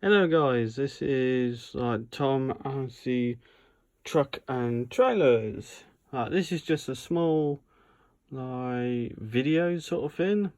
Hello guys, this is Tom RC Truck and Trailers. This is just a small video sort of thing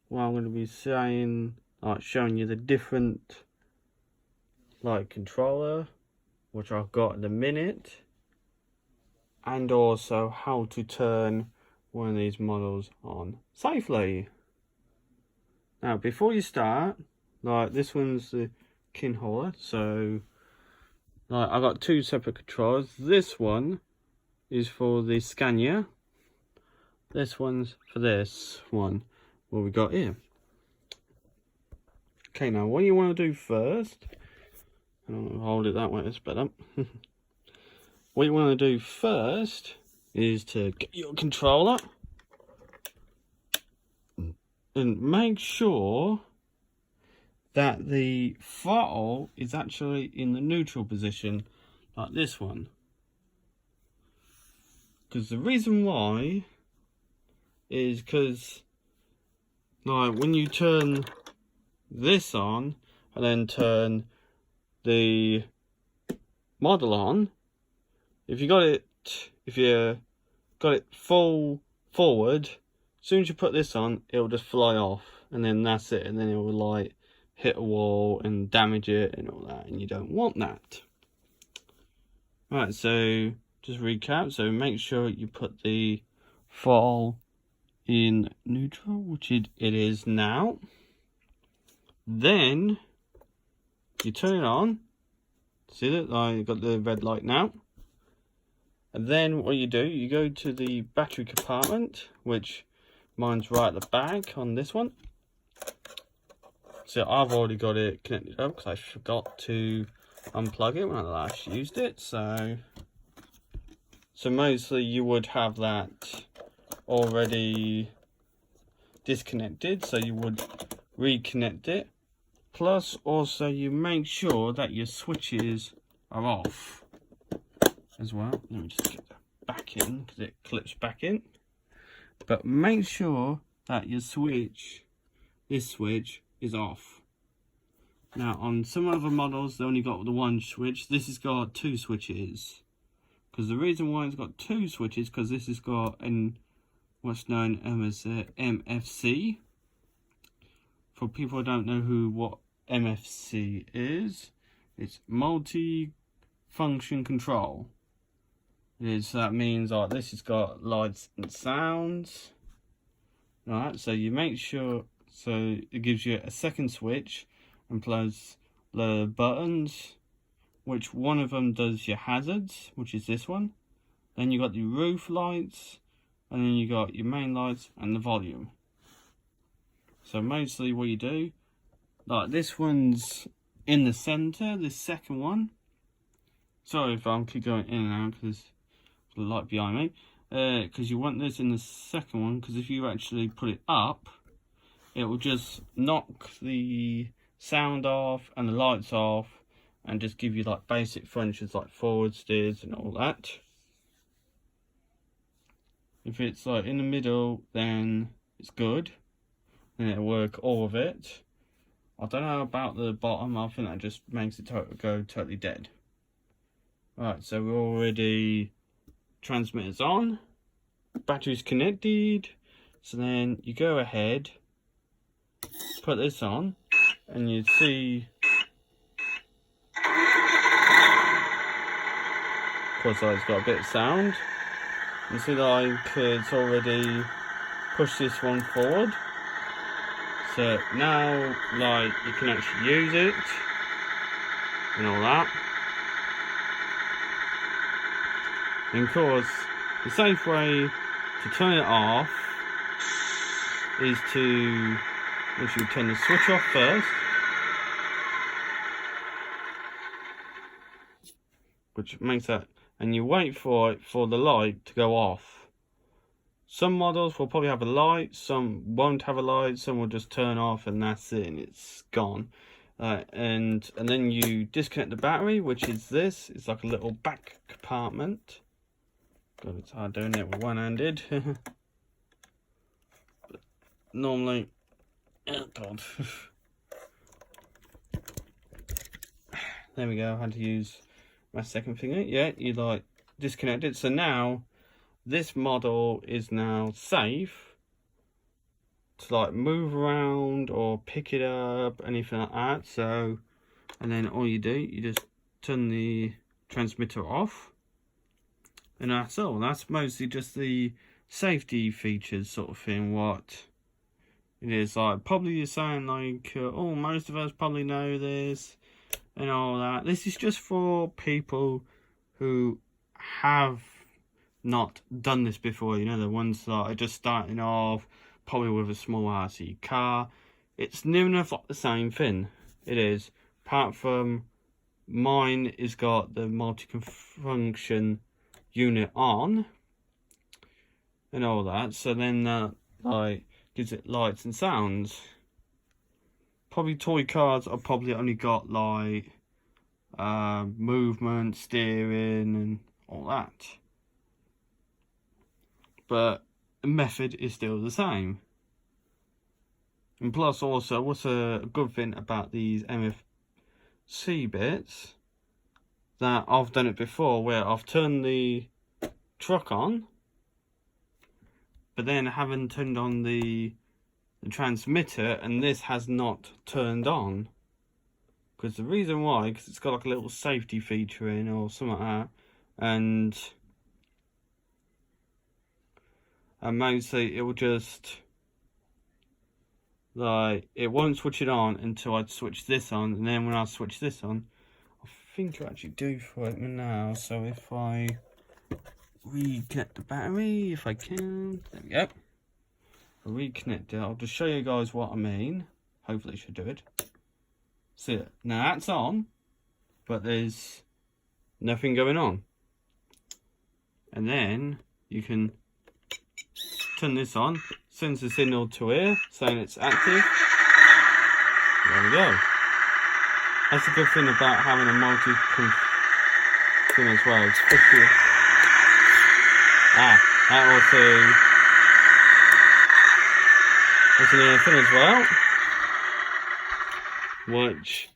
where I'm going to be saying showing you the different controller which I've got at the minute, and also how to turn one of these models on safely. Now before you start, this one's the Kinhauler, so I got two separate controllers. This one is for the Scania. This one's for this one, what we got here. Okay, now what you want to do first, and I'll hold it that way, it's better. What you want to do first is to get your controller and make sure that the throttle is actually in the neutral position, like this one. Because the reason why is because when you turn this on and then turn the model on, if you got it full forward, as soon as you put this on, it'll just fly off, and then that's it, and then it will hit a wall and damage it and all that, and you don't want that. Right, so just recap. So make sure you put the throttle in neutral, which it is now. Then you turn it on. See that I got the red light now. And then what you do, you go to the battery compartment, which mine's right at the back on this one. So I've already got it connected up because I forgot to unplug it when I last used it. So mostly you would have that already disconnected, so you would reconnect it. Plus also you make sure that your switches are off as well. Let me just get that back in because it clips back in. But make sure that your this switch is off. Now on some other models they only got the one switch. This has got two switches, because the reason why it's got two switches because this has got what's known as MFC. For people who don't know what MFC is, it's multi-function control. That means this has got lights and sounds. Right, so you make sure, so it gives you a second switch and plus the buttons, which one of them does your hazards, which is this one. Then you got the roof lights, and then you got your main lights and the volume. So mostly what you do, this one's in the center, this second one. Sorry if I'm keep going in and out because the light behind me. Because you want this in the second one, because if you actually put it up, it will just knock the sound off and the lights off and just give you basic functions like forward steers and all that. If it's in the middle, then it's good, and it'll work all of it. I don't know about the bottom, I think that just makes it go totally dead. Right, so we're already transmitters on, batteries connected. So then you go ahead, put this on, and you see, of course it's got a bit of sound. You see it's already pushed this one forward. So now you can actually use it and all that. And of course the safe way to turn it off is to literally turn the switch off first, which makes that, and you wait for the light to go off. Some models will probably have a light, some won't have a light, some will just turn off and that's it, and it's gone. And then you disconnect the battery, which is this. It's like a little back compartment. God, it's hard doing it with one-handed. Normally, oh God. there we go. I had to use my second finger. Yeah, you like disconnect it. So now this model is now safe to like move around or pick it up, anything like that. So, and then all you do, you just turn the transmitter off, and that's all. That's mostly just the safety features sort of thing. What it is like, probably you're saying like, oh, most of us probably know this and all that. This is just for people who have not done this before, you know, the ones that are just starting off, probably with a small RC car. It's near enough like the same thing. It is, apart from mine is got the multi-function unit on and all that, so then that like gives it lights and sounds. Probably toy cars are probably only got like movement, steering and all that, but the method is still the same. And plus also, what's a good thing about these MFC bits, that I've done it before where I've turned the truck on, but then I haven't turned on the transmitter, and this has not turned on. Because the reason why, because it's got like a little safety feature in or something like that, and mostly it will just like, it won't switch it on until I switch this on, and then when I switch this on, I think I actually do for it now. So if I reconnect the battery, if I can, there we go. I'll reconnect it. I'll just show you guys what I mean. Hopefully it should do it. See it? Now that's on, but there's nothing going on. And then you can turn this on, sends the signal to here saying it's active. There we go. That's a good thing about having a multi thing as well. Especially that also that's another thing as well, which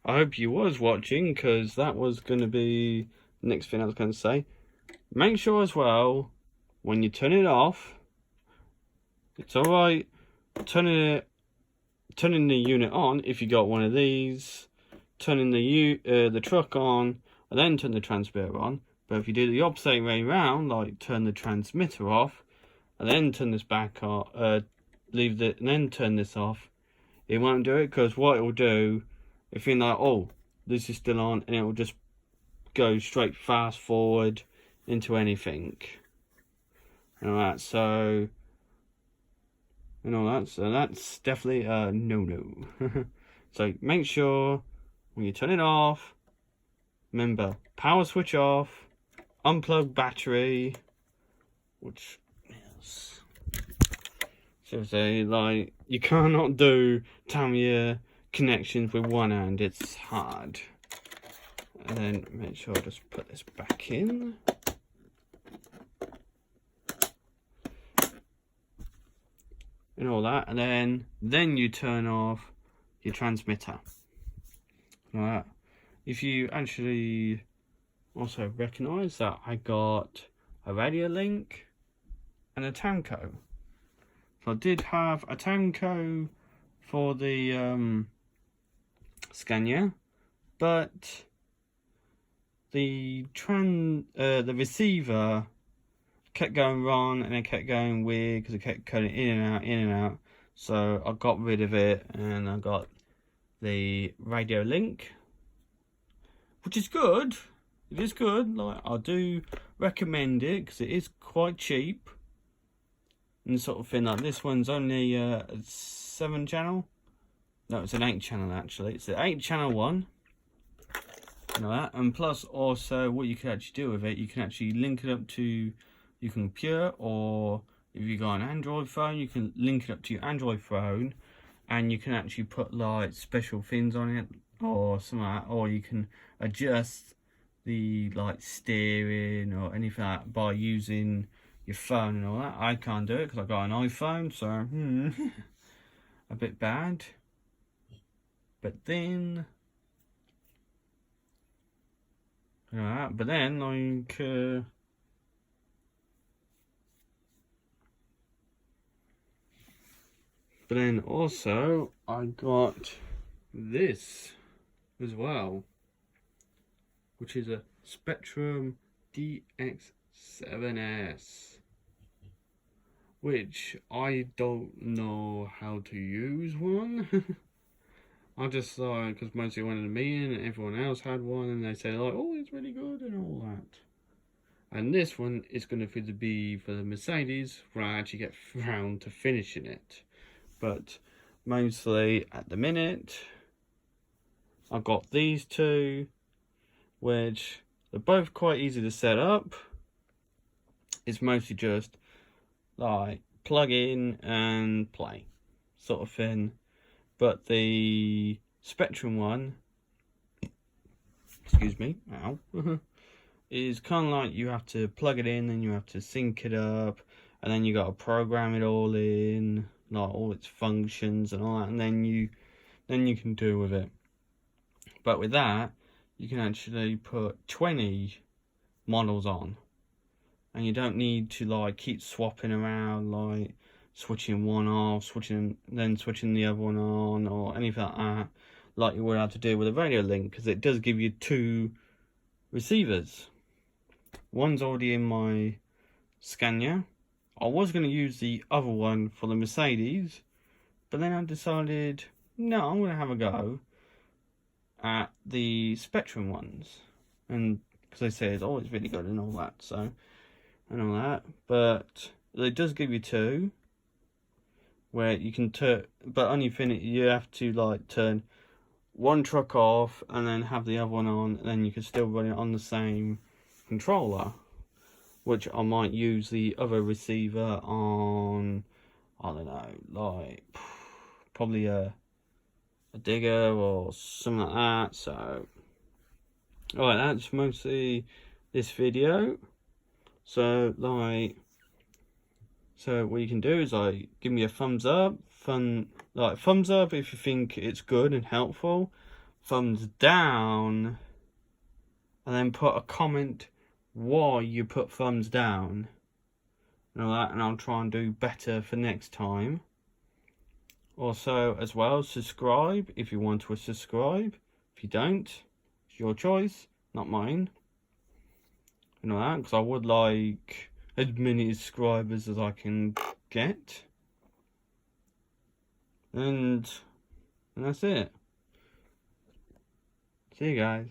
I hope you was watching, because that was going to be the next thing I was going to say. Make sure as well, when you turn it off, it's alright turning the unit on if you got one of these, turning the truck on, and then turn the transmitter on. But if you do the opposite way around, like turn the transmitter off, and then turn this back on, leave it, and then turn this off, it won't do it, because what it will do, if you're like, oh, this is still on, and it will just go straight fast forward into anything. Alright, so and all that, so that's definitely a no-no. So make sure when you turn it off, remember, power switch off, unplug battery, which is seriously, like, you cannot do Tamiya connections with one hand, it's hard. And then make sure I just put this back in. And all that, and then you turn off your transmitter. Alright, if you actually also recognise that I got a radio link and a Tamco. So I did have a Tamco for the Scania, but the receiver kept going wrong, and it kept going weird because it kept cutting in and out. So I got rid of it, and I got the radio link, which is good. It is good. Like, I do recommend it because it is quite cheap and sort of thing. Like, this one's only a 7 channel. No, it's an 8 channel actually. It's an 8 channel one. You know that, and plus also what you can actually do with it, you can actually link it up to your computer, or if you got an Android phone, you can link it up to your Android phone, and you can actually put like special things on it or something like that, or you can adjust the like steering or anything like that by using your phone and all that. I can't do it because I got an iPhone, so a bit bad. But then Alright, but then like but then also I got this as well, which is a Spectrum DX7S, which I don't know how to use one. I just like, because mostly went in a meeting and everyone else had one and they say like, oh, it's really good and all that. And this one is going to be for the Mercedes where I actually get round to finishing it. But mostly at the minute, I've got these two, which they're both quite easy to set up. It's mostly just like plug in and play sort of thing. But the Spectrum one, excuse me, ow, is kind of like you have to plug it in and you have to sync it up, and then you got to program it all in, like all its functions and all that, and then you can do with it. But with that, you can actually put 20 models on, and you don't need to like keep swapping around, like switching one off, switching the other one on, or anything like that, like you would have to do with a radio link, because it does give you 2 receivers. One's already in my Scania. I was going to use the other one for the Mercedes, but then I decided, no, I'm going to have a go at the Spectrum ones, and because they said, oh, it's really good and all that, so, and all that, but it does give you 2, where you can turn, but only thing you have to like turn one truck off and then have the other one on, and then you can still run it on the same controller, which I might use the other receiver on, I don't know, like probably a digger or something like that. So alright, that's mostly this video. So like, so what you can do is like give me a thumbs up, thumbs up if you think it's good and helpful, thumbs down, and then put a comment why you put thumbs down and all that, and I'll try and do better for next time. Also as well, subscribe if you want to subscribe. If you don't, it's your choice, not mine, and all that, because I would like as many subscribers as I can get, and that's it. See you guys.